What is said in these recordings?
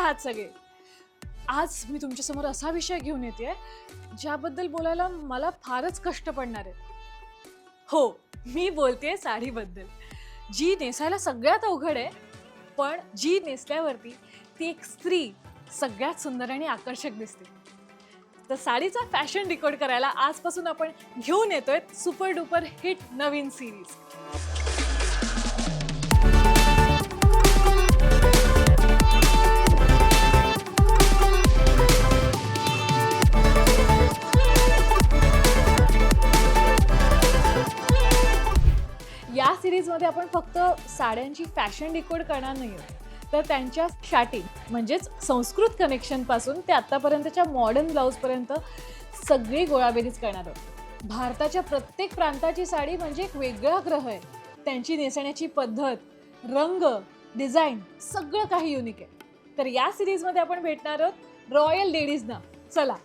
आहात सगळे? आज मी तुमच्यासमोर असा विषय घेऊन येतेय ज्याबद्दल बोलायला मला फारच कष्ट पडणार आहे. हो, मी बोलतेय साडीबद्दल, जी नेसायला सगळ्यात अवघड आहे, पण जी नेसल्यावरती ती एक स्त्री सगळ्यात सुंदर आणि आकर्षक दिसते. तर साडीचा फॅशन डिकोड करायला आजपासून आपण घेऊन येतोय सुपर डुपर हिट नवीन सिरीज. या सिरीजमध्ये आपण फक्त साड्यांची फॅशन डिकोड करणार नाही, तर त्यांच्या शाटी म्हणजेच संस्कृत कनेक्शन पासून ते आतापर्यंतच्या मॉडर्न ब्लाउज पर्यंत सगळी गोळाबेरीज करणार आहोत. भारताच्या प्रत्येक प्रांताची साडी म्हणजे एक वेगळा ग्रह आहे. त्यांची नेसण्याची पद्धत, रंग, डिझाईन सगळं काही युनिक आहे. तर या सिरीजमध्ये आपण भेटणार आहोत रॉयल लेडीजना. चला.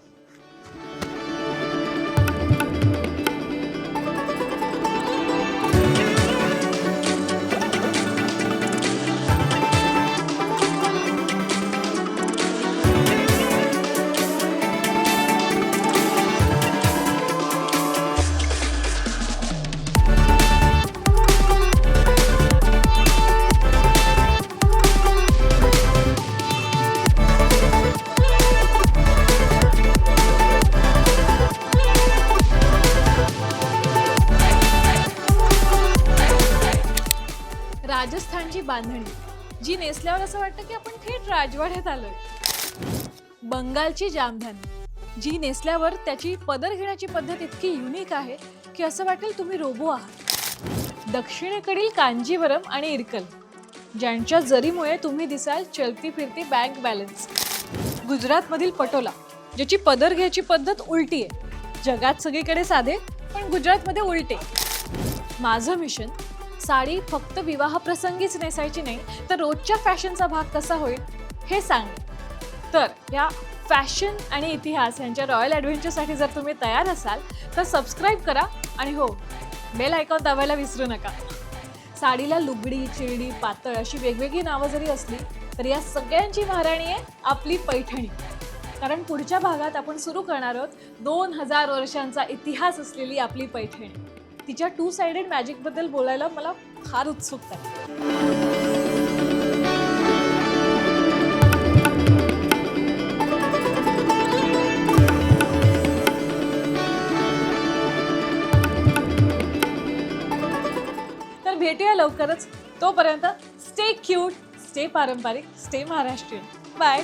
राजस्थानची बांधणी, जी नेसल्यावर असं वाटतं की आपण थेट राजवाड्यात आलोय. बंगालची जामधानी, जी नेसल्यावर त्याची पदर घेण्याची पद्धत इतकी युनिक आहे की असं वाटेल तुम्ही रोबो आहात. दक्षिणेकडील कांजीवरम आणि इरकल, ज्यांच्या जरीमुळे तुम्ही दिसाल चलती फिरती बँक बॅलन्स. गुजरातमधील पटोला, ज्याची पदर घ्यायची पद्धत उलटी आहे. जगात सगळीकडे साधे, पण गुजरातमध्ये उलटे. माझं मिशन, साडी फक्त विवाह प्रसंगीच नेसायची नाही, तर रोजच्या फॅशनचा भाग कसा होईल हे सांगेन. तर या फॅशन आणि इतिहास यांच्या रॉयल ॲडव्हेंचरसाठी जर तुम्ही तयार असाल तर सबस्क्राईब करा आणि हो, बेल आयकॉन दाबायला विसरू नका. साडीला लुगडी, चिरडी, पातळ अशी वेगवेगळी नावं जरी असली तर या सगळ्यांची महाराणी आहे आपली पैठणी. कारण पुढच्या भागात आपण सुरू करणार आहोत 2000 वर्षांचा इतिहास असलेली आपली पैठणी. तिच्या टू साइडेड मॅजिक बद्दल बोलायला मला फार उत्सुकता आहे. तर भेटूया लवकरच. तोपर्यंत स्टे क्यूट, स्टे पारंपरिक, स्टे महाराष्ट्रीयन. बाय.